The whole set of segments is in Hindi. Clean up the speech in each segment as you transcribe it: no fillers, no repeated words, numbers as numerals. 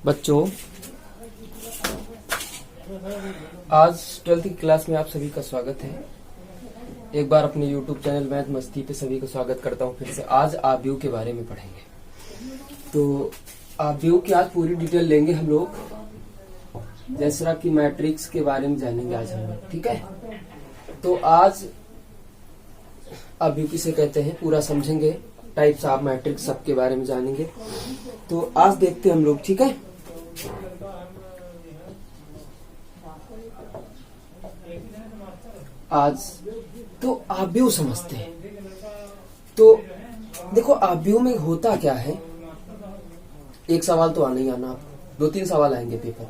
बच्चों, आज 12th की क्लास में आप सभी का स्वागत है। एक बार अपने YouTube चैनल मैथ मस्ती पे सभी का स्वागत करता हूँ। फिर से आज आव्यूह के बारे में पढ़ेंगे। तो आव्यूह की आज पूरी डिटेल लेंगे हम लोग, जैसा कि मैट्रिक्स के बारे में जानेंगे आज हम लोग, ठीक है। तो आज आव्यूह किसे कहते हैं पूरा समझेंगे, टाइप्स ऑफ मैट्रिक्स सबके बारे में जानेंगे। तो आज देखते हैं हम लोग, ठीक है। आज तो आव्यूह समझते हैं। तो देखो आव्यूह में होता क्या है, एक सवाल तो आना ही आना, आप 2-3 सवाल आएंगे पेपर,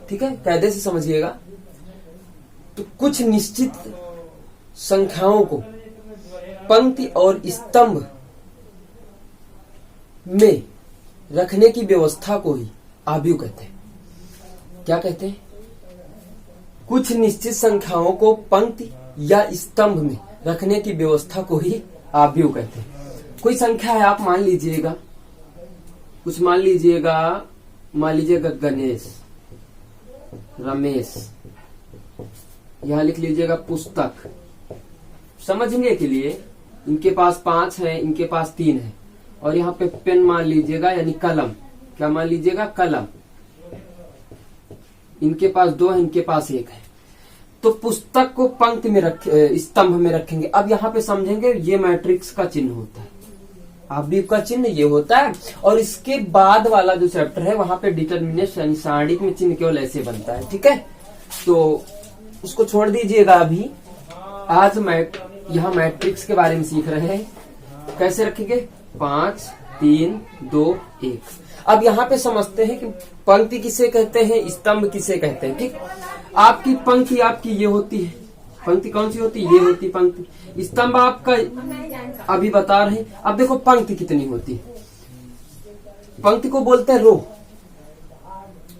ठीक है, कायदे से समझिएगा। तो कुछ निश्चित संख्याओं को पंक्ति और स्तंभ में रखने की व्यवस्था को ही आव्यूह कहते हैं। क्या कहते हैं? कुछ निश्चित संख्याओं को पंक्ति या स्तंभ में रखने की व्यवस्था को ही आव्यूह कहते हैं। कोई संख्या है, आप मान लीजिएगा, कुछ मान लीजिएगा गणेश, रमेश, यहां लिख लीजिएगा पुस्तक। समझने के लिए इनके पास 5 है, इनके पास 3 है, और यहाँ पे पेन मान लीजिएगा, यानी कलम। क्या मान लीजिएगा? कलम। इनके पास 2 है, इनके पास 1 है। तो पुस्तक को पंक्ति में स्तंभ में रखेंगे। अब यहाँ पे समझेंगे, ये मैट्रिक्स का चिन्ह होता है, आव्यूह का चिन्ह ये होता है। और इसके बाद वाला जो चैप्टर है वहां पे डिटर्मिनेंट यानी सारणिक में चिन्ह केवल ऐसे बनता है, ठीक है। तो उसको छोड़ दीजिएगा अभी। आज यहाँ मैट्रिक्स के बारे में सीख रहे हैं। कैसे रखेंगे? 5, 3, 2, 1। अब यहाँ पे समझते हैं कि पंक्ति किसे कहते हैं, स्तंभ किसे कहते हैं, ठीक। आपकी पंक्ति आपकी ये होती है, पंक्ति कौन सी होती है? ये होती पंक्ति। स्तंभ आपका अभी बता रहे हैं। अब देखो पंक्ति कितनी होती है। पंक्ति को बोलते हैं रो,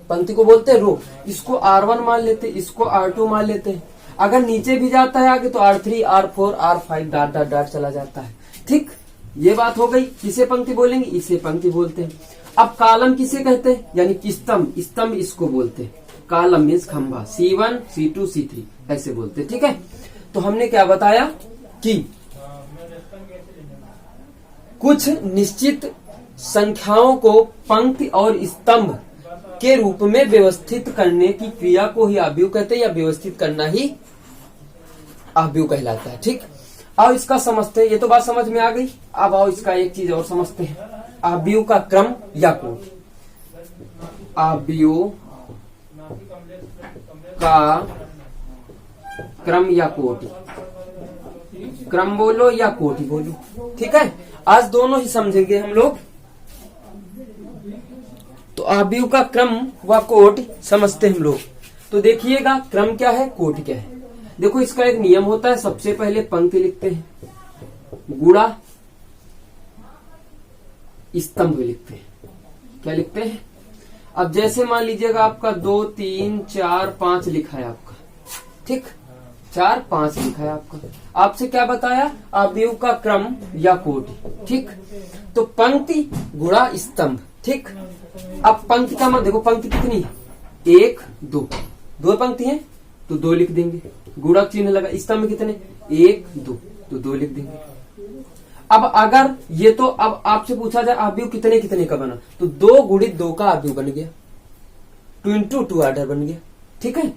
पंक्ति को बोलते हैं रो। इसको R1 मान लेते, इसको R2 मान लेते हैं। अगर नीचे भी जाता है आगे तो R3, R4, R5 dot dot dot चला जाता है, ठीक। ये बात हो गई। किसे पंक्ति बोलेंगे? इसे पंक्ति बोलते हैं। अब कॉलम किसे कहते हैं? यानी कि स्तंभ, स्तंभ इसको बोलते हैं। कॉलम मीन्स खंभा, C1, C2, C3 ऐसे बोलते हैं, ठीक है। तो हमने क्या बताया कि कुछ निश्चित संख्याओं को पंक्ति और स्तंभ के रूप में व्यवस्थित करने की क्रिया को ही आव्यूह कहते हैं, या व्यवस्थित करना ही आव्यूह कहलाता है, ठीक। अब इसका समझते हैं। ये तो बात समझ में आ गई। अब आओ इसका एक चीज और समझते हैं, आव्यूह का क्रम या कोटि। आव्यूह का क्रम या कोटि, क्रम बोलो या कोटि बोलो, ठीक है। आज दोनों ही समझेंगे हम लोग। तो आव्यूह का क्रम व कोटि समझते हम लोग। तो देखिएगा, क्रम क्या है, कोटि क्या है। देखो इसका एक नियम होता है। सबसे पहले पंक्ति लिखते हैं, गुणा स्तंभ लिखते हैं। क्या लिखते हैं? अब जैसे मान लीजिएगा आपका 2, 3, 4, 5 लिखा है आपका, ठीक। 4, 5 लिखा है आपका। आपसे क्या बताया? आव्यूह का क्रम या कोटि, ठीक। तो पंक्ति गुणा स्तंभ, ठीक। अब पंक्ति का मतलब देखो, पंक्ति कितनी है? 1, 2, 2 पंक्ति है तो 2 लिख देंगे, गुणा चिन्ह लगा। स्तंभ कितने? 1, 2 तो 2 लिख देंगे। अब अगर ये तो अब आपसे पूछा जाए आव्यूह कितने कितने का बना, तो 2 गुणित 2 का आव्यूह बन गया, 2 into 2 आर्डर बन गया, ठीक है,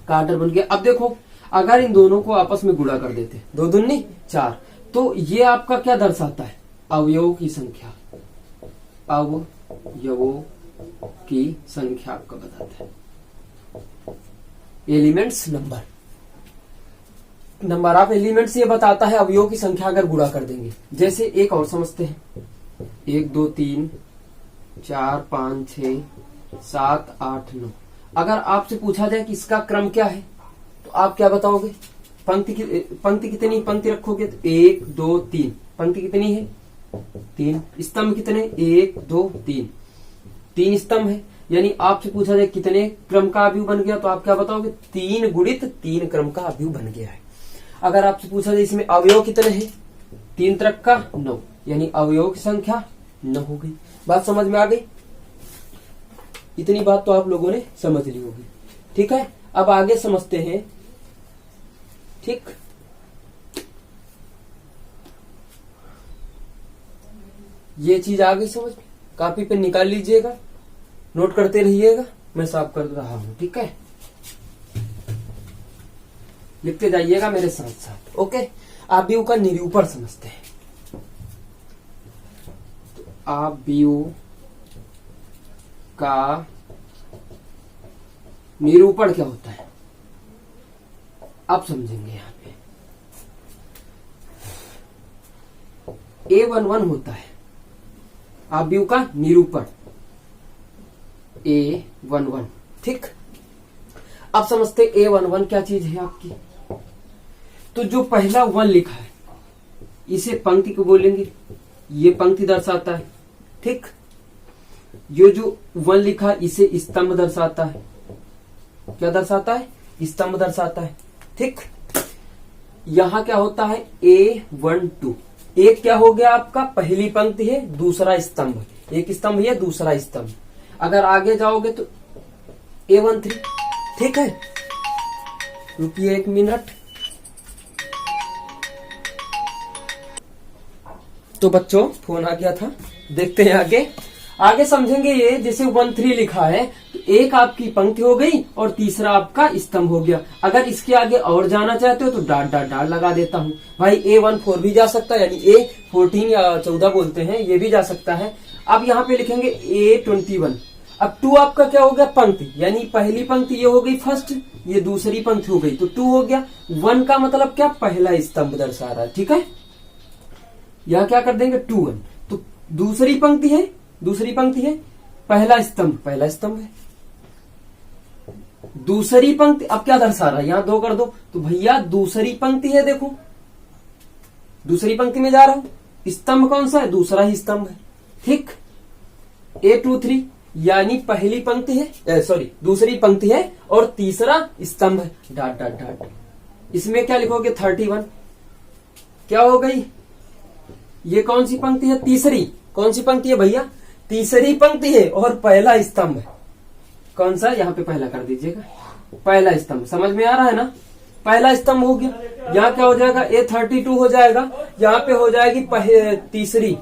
का आर्डर बन गया। अब देखो अगर इन दोनों को आपस में गुणा कर देते, 2 दूनी 4, तो ये आपका क्या दर्शाता है? अवयवों की संख्या, अवयवों की संख्या आपका बताता है। Elements number, number of elements ये बताता है अवयवों की संख्या अगर गुणा कर देंगे। जैसे एक और समझते हैं, 1, 2, 3, 4, 5, 6, 7, 8, 9। अगर आपसे पूछा जाए कि इसका क्रम क्या है, तो आप क्या बताओगे? पंक्ति कितनी पंक्ति रखोगे? तो 1, 2, 3 पंक्ति कितनी है? 3। स्तंभ कितने? 1, 2, 3 3 स्तंभ है। यानी आपसे पूछा जाए कितने क्रम का आव्यूह बन गया, तो आप क्या बताओगे? 3 गुणित 3 क्रम का आव्यूह बन गया है। अगर आपसे पूछा जाए इसमें अवयव कितने हैं, 3 त्रिक का 9, यानी अवयव की संख्या 9 हो गई। बात समझ में आ गई। इतनी बात तो आप लोगों ने समझ ली होगी। ठीक है, अब आगे समझते हैं। ठीक, ये चीज आ गई समझ में? कॉपी पे निकाल लीजिएगा, नोट करते रहिएगा, मैं साफ कर रहा हूं। ठीक है, लिखते जाइएगा मेरे साथ साथ। ओके, आव्यूह का निरूपण समझते हैं। तो आव्यूह का निरूपण क्या होता है आप समझेंगे। यहां पे A11 होता है आव्यूह का निरूपण, A11। ठीक, अब समझते A11 क्या चीज है आपकी। तो जो पहला 1 लिखा है इसे पंक्ति को बोलेंगे, ये पंक्ति दर्शाता है। ठीक, ये जो 1 लिखा इसे स्तंभ दर्शाता है। क्या दर्शाता है? स्तंभ दर्शाता है। ठीक, यहां क्या होता है A12। एक क्या हो गया आपका, पहली पंक्ति है, दूसरा स्तंभ, एक स्तंभ है दूसरा स्तंभ। अगर आगे जाओगे तो A13। ठीक है, रुकिए 1 मिनट। तो बच्चों फोन आ गया था, देखते हैं आगे। आगे समझेंगे ये, जैसे 13 लिखा है तो एक आपकी पंक्ति हो गई और तीसरा आपका स्तंभ हो गया। अगर इसके आगे और जाना चाहते हो तो डाट डाट डाट लगा देता हूँ भाई। A14 भी जा सकता है, यानी A14 या 14 बोलते हैं, ये भी जा सकता है। अब यहाँ पे लिखेंगे A21। अब 2 आपका क्या हो गया, पंक्ति, यानी पहली पंक्ति ये हो गई फर्स्ट, ये दूसरी पंक्ति हो गई तो 2 हो गया। 1 का मतलब क्या, पहला स्तंभ दर्शा रहा है। ठीक है, यह क्या कर देंगे 2 1। तो दूसरी पंक्ति है, दूसरी पंक्ति है, पहला स्तंभ, पहला स्तंभ है। दूसरी पंक्ति अब क्या दर्शा रहा है, यहां 2 कर दो तो भैया दूसरी पंक्ति है। देखो दूसरी पंक्ति में जा रहा हूं, स्तंभ कौन सा है, दूसरा ही स्तंभ है। ठीक, A23 यानी पहली पंक्ति है, सॉरी दूसरी पंक्ति है और तीसरा स्तंभ है। डाट डाट डाट, इसमें क्या लिखोगे 31। क्या हो गई, ये कौन सी पंक्ति है, तीसरी। कौन सी पंक्ति है भैया, तीसरी पंक्ति है और पहला स्तंभ है। कौन सा, यहाँ पे पहला कर दीजिएगा, पहला स्तंभ। समझ में आ रहा है ना, पहला स्तंभ हो गया। यहाँ क्या हो जाएगा, A32 हो जाएगा, यहाँ पे हो जाएगी तीसरी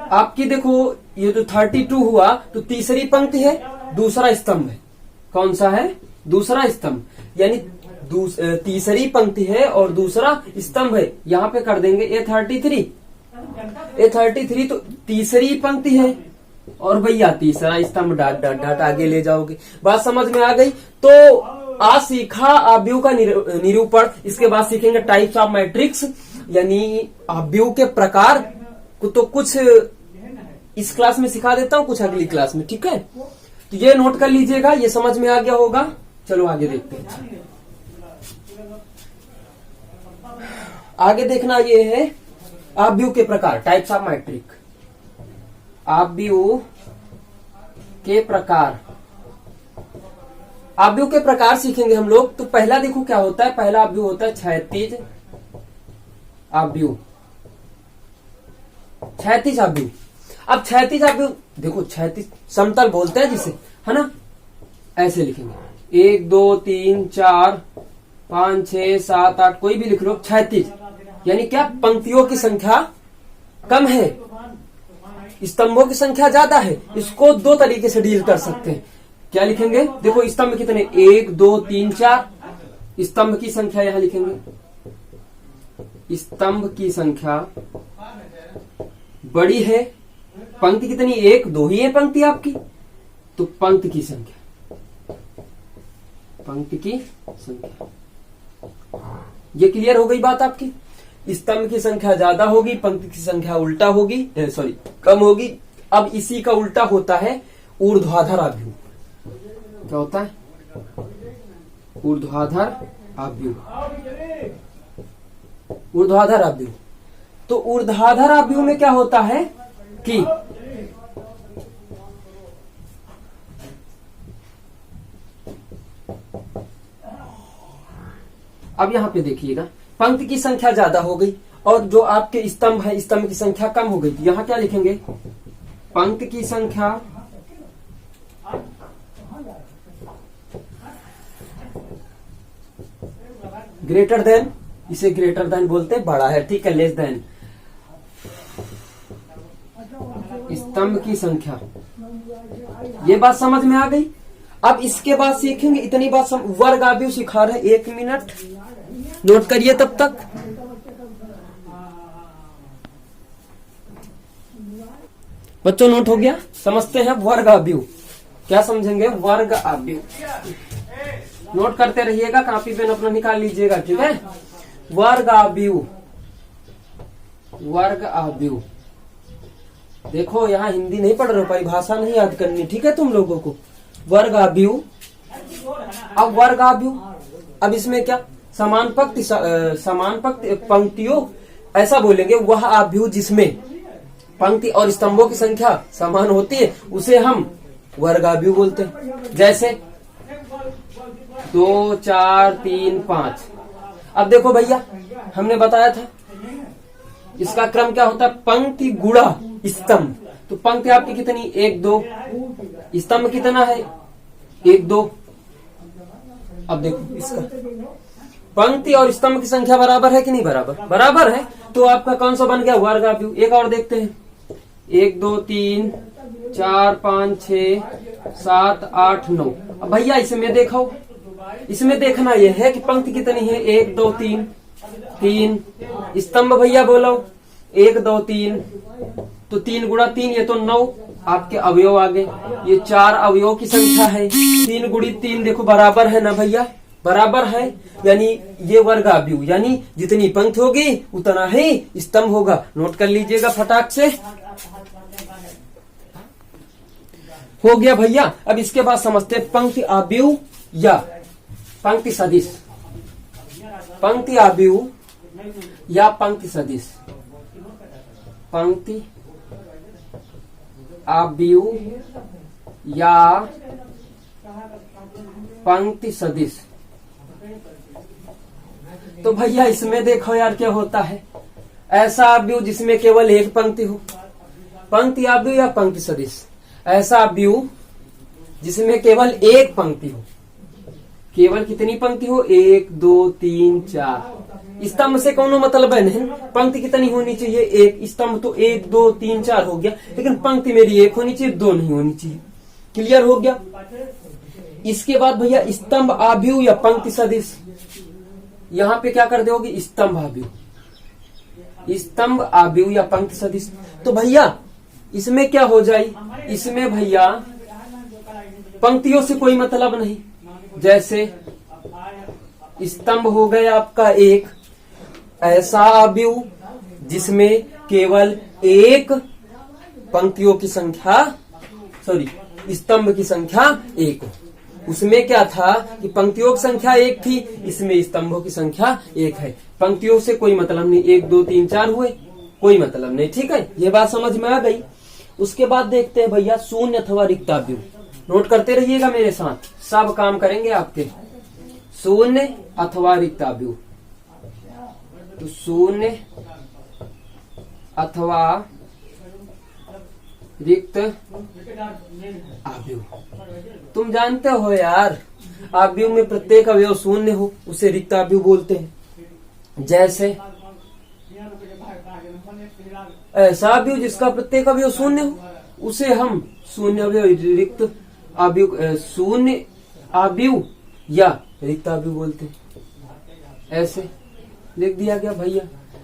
आपकी। देखो ये जो 32 हुआ तो तीसरी पंक्ति है, दूसरा स्तंभ है। कौन सा है, दूसरा स्तंभ, यानी तीसरी पंक्ति है और दूसरा स्तंभ है। यहाँ पे कर देंगे A33। A33 तो तीसरी पंक्ति है और भैया तीसरा स्तंभ, डाट डाट डाट आगे ले जाओगे। बात समझ में आ गई। तो आज सीखा आव्यूह का निरूपण। इसके बाद सीखेंगे टाइप्स ऑफ मैट्रिक्स, यानी आव्यूह के प्रकार को तो कुछ इस क्लास में सिखा देता हूँ, कुछ अगली क्लास में। ठीक है, तो ये नोट कर लीजिएगा, ये समझ में आ गया होगा। चलो आगे देखते हैं। आगे देखना ये है आव्यूह के प्रकार, टाइप्स ऑफ मैट्रिक। आव्यूह के प्रकार, आव्यूह के प्रकार सीखेंगे हम लोग। तो पहला देखो क्या होता है, पहला आव्यूह होता है क्षैतिज आव्यूह। क्षैतिज आव्यूह, अब क्षैतिज आव्यूह देखो, क्षैतिज समतल बोलते हैं जिसे, है ना। ऐसे लिखेंगे 1 2 3 4 5 6 7 8, कोई भी लिख लो। क्षैतिज यानी क्या, पंक्तियों की संख्या कम है, स्तंभों की संख्या ज्यादा है। इसको 2 तरीके से डील कर सकते हैं। क्या लिखेंगे, देखो स्तंभ कितने, 1 2 3 4। स्तंभ की संख्या यहां लिखेंगे, स्तंभ की संख्या बड़ी है। पंक्ति कितनी, 1 2 ही है पंक्ति आपकी, तो पंक्ति की संख्या, पंक्ति की संख्या। ये क्लियर हो गई बात आपकी। स्तंभ की संख्या ज्यादा होगी, पंक्ति की संख्या उल्टा होगी, सॉरी कम होगी। अब इसी का उल्टा होता है ऊर्ध्वाधर आव्यूह। क्या होता है, ऊर्ध्वाधर आव्यूह। ऊर्ध्वाधर आव्यूह, तो ऊर्ध्वाधर आव्यूह में क्या होता है कि अब यहां पे देखिएगा, पंक्ति की संख्या ज्यादा हो गई और जो आपके स्तंभ है, स्तंभ की संख्या कम हो गई। तो यहां क्या लिखेंगे, पंक्ति की संख्या ग्रेटर देन, इसे ग्रेटर देन बोलते हैं, बड़ा है, ठीक है। लेस देन, स्तंभ की संख्या, ये बात समझ में आ गई। अब इसके बाद सीखेंगे इतनी बात वर्ग आव्यूह सिखा रहे, 1 मिनट नोट करिए तब तक। बच्चों नोट हो गया? समझते हैं वर्ग आव्यूह, क्या समझेंगे? वर्ग आव्यूह नोट करते रहिएगा, कॉपी पेन अपना निकाल लीजिएगा, ठीक है। वर्ग आव्यूह, वर्ग आव्यूह, देखो यहाँ हिंदी नहीं पढ़ रहे हो, परिभाषा नहीं याद करनी, ठीक है तुम लोगों को। वर्ग आव्यूह, अब वर्ग आव्यूह, अब इसमें क्या समान पंक्ति पंक्तियों, ऐसा बोलेंगे वह आव्यूह जिसमें पंक्ति और स्तंभों की संख्या समान होती है उसे हम वर्ग आव्यूह बोलते हैं। जैसे 2 4 3 5। अब देखो भैया, हमने बताया था इसका क्रम क्या होता है, पंक्ति गुणा स्तंभ। तो पंक्ति आपकी कितनी, 1 2, स्तंभ कितना है, 1 2। अब देखो इसका पंक्ति और स्तंभ की संख्या बराबर है कि नहीं बराबर? बराबर है, तो आपका कौन सा बन गया, वर्ग आव्यूह। एक और देखते हैं, 1 2 3 4 5 6 7 8 9। अब भैया इसमें देखो, इसमें देखना यह है कि पंक्ति कितनी है, 1 2 3 3, स्तंभ भैया बोलो 1 2 3, तो 3 गुणा 3 ये तो 9 आपके अवयव आ गए। ये 4 अवयव की संख्या है, 3 गुणी 3 देखो बराबर है ना भैया, बराबर है, यानी ये वर्ग आव्यूह, यानी जितनी पंक्ति होगी उतना ही स्तंभ होगा। नोट कर लीजिएगा फटाक से, हो गया भैया। अब इसके बाद समझते हैं पंक्ति आव्यूह या पंक्ति सदिश। पंक्ति आव्यूह या पंक्ति सदिश, पंक्ति आव्यूह या पंक्ति सदिश। तो भैया इसमें देखो यार क्या होता है, ऐसा आव्यूह जिसमें केवल एक पंक्ति हो, पंक्ति आव्यूह या पंक्ति सदिश। ऐसा आव्यूह जिसमें केवल एक पंक्ति हो, केवल कितनी पंक्ति हो, 1 2 3 4। स्तंभ से कोनो मतलब है नहीं, पंक्ति कितनी होनी चाहिए, एक। स्तंभ तो 1 2 3 4 हो गया, लेकिन पंक्ति मेरी 1 होनी चाहिए, 2 नहीं होनी चाहिए। क्लियर हो गया? इसके बाद भैया स्तंभ आव्यूह या पंक्ति सदिश, यहाँ पे क्या कर दोगे, स्तंभ आव्यूह, स्तंभ आव्यूह या पंक्ति सदिश। तो भैया इसमें क्या हो जाए, इसमें भैया पंक्तियों से कोई मतलब नहीं। जैसे स्तंभ हो गया आपका एक, ऐसा आव्यूह जिसमें केवल एक पंक्तियों की संख्या, सॉरी स्तंभ की संख्या 1 हो। उसमें क्या था कि पंक्तियों की संख्या 1 थी, इसमें स्तंभों की संख्या 1 है। पंक्तियों से कोई मतलब नहीं, 1 2 3 4 हुए, कोई मतलब नहीं, ठीक है। ये बात समझ में आ गई। उसके बाद देखते हैं भैया शून्य अथवा रिक्त आव्यूह। नोट करते रहिएगा मेरे साथ, सब काम करेंगे आपके। शून्य अथवा रिक्त आव्यूह, तो शून्य अथवा रिक्त आव्यूह, तुम जानते हो यार, आव्यूह में प्रत्येक अवयव शून्य हो उसे रिक्त आव्यूह बोलते हैं। जैसे ऐसा आव्यूह जिसका प्रत्येक अवयव शून्य हो उसे हम शून्य अवयव रिक्त आव्यूह, शून्य आव्यूह या रिक्त आव्यूह बोलते हैं। ऐसे लिख दिया गया भैया,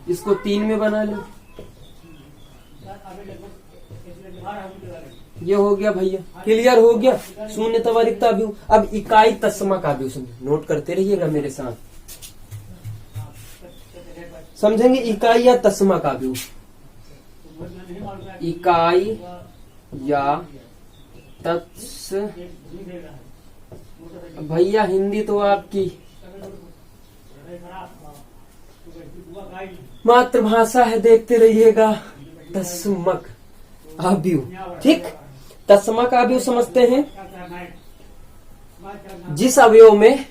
इसको 3 में बना लो, ये हो गया भैया। क्लियर हो गया, शून्य अथवा रिक्त आव्यूह। अब इकाई तत्समक आव्यूह समझो, नोट करते रहिएगा मेरे साथ, समझेंगे इकाई या तत्समक आव्यूह। इकाई या तत्स, भैया हिंदी तो आपकी मातृभाषा है, देखते रहिएगा। तत्समक आव्यूह, ठीक। तत्समक आव्यूह समझते हैं जिस अवयव में,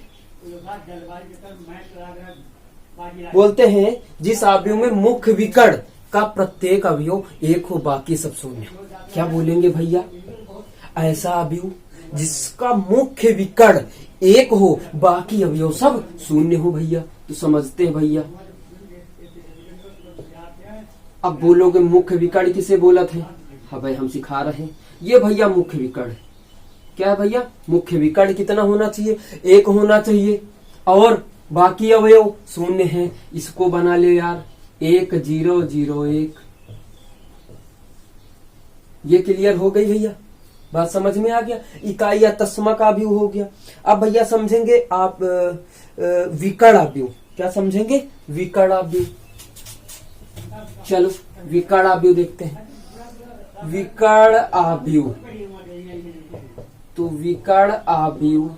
बोलते हैं जिस अवयव में मुख्य विकर्ण का प्रत्येक अवयव 1 हो, बाकी सब शून्य। क्या बोलेंगे भैया, ऐसा अवयव जिसका मुख्य विकर्ण 1 हो, बाकी अवयव सब शून्य हो। भैया तो समझते हैं भैया। अब बोलोगे मुख्य विकर्ण किसे बोला थे? हाँ भाई हम सिखा रहे हैं। ये भैया मुख्य विकर्ण क्या है भैया? मुख्य विकर्ण कितना होना चाहिए? 1 होना चाहिए और बाकी अवयव शून्य है। इसको बना ले यार 1 0 0 1। ये क्लियर हो गई भैया? बात समझ में आ गया? इकाई या तस्मा का भी हो गया। अब भैया समझेंगे आप विकर्ण अवयव। क्या समझेंगे? विकर्ण अवयव। चलो विकर्ण अवयव देखते हैं। विकर्ण अवयव, तो विकर्ण अवयव,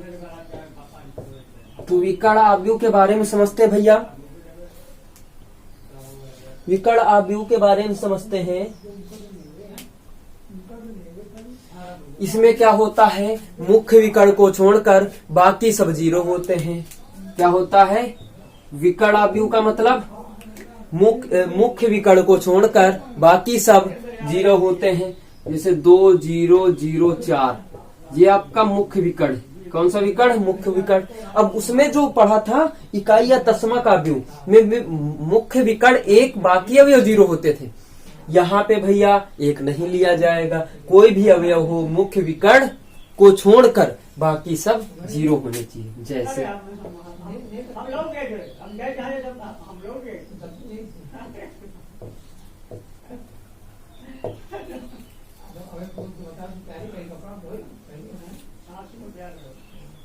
तो विकर्ण अवयव के बारे में समझते हैं भैया। विकर्ण अवयव के बारे में समझते हैं। इसमें क्या होता है? मुख्य विकर्ण को छोड़कर बाकी सब 0 होते हैं। क्या होता है? विकर्ण अवयव का मतलब मुख्य विकर्ण को छोड़कर बाकी सब 0 होते हैं। जैसे 2 0 0 4, ये आपका मुख्य विकर्ण। कौन सा विकर्ण? मुख्य विकर्ण। अब उसमें जो पढ़ा था इकाई या तस्मा का अवयव में मुख्य विकर्ण 1, बाकी अवयव 0 होते थे। यहाँ पे भैया 1 नहीं लिया जाएगा। कोई भी अवयव हो मुख्य विकर्ण को छोड़कर बाकी सब 0 होने चाहिए। जैसे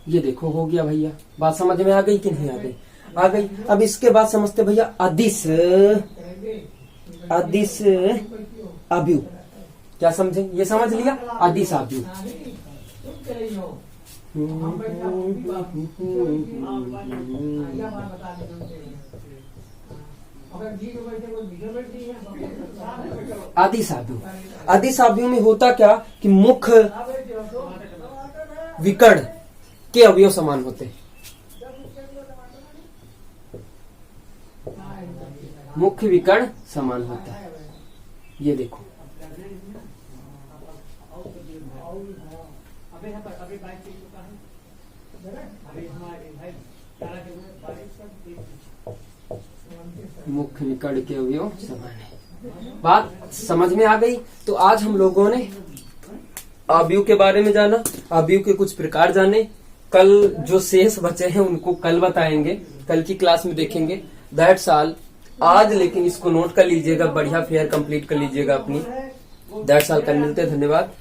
ये देखो हो गया भैया। बात समझ में आ गई कि नहीं आ गई? आ गई। अब इसके बाद समझते भैया अदिश अवयव। क्या समझे? ये समझ लिया अदिश अवयव। अदिश अवयव, अदिश अवयव में होता क्या कि मुख्य विकर्ण के अवयव समान होते हैं। मुख्य विकर्ण समान होता है। ये देखो मुख्य विकर्ण के अवयव समान है। बात समझ में आ गई? तो आज हम लोगों ने अवयव के बारे में जाना, अवयव के कुछ प्रकार जाने। कल जो शेष बचे हैं उनको कल बताएंगे, कल की क्लास में देखेंगे। दैट्स ऑल आज, लेकिन इसको नोट कर लीजिएगा, बढ़िया फेयर कंप्लीट कर लीजिएगा अपनी। दैट्स ऑल, कल मिलते हैं। धन्यवाद।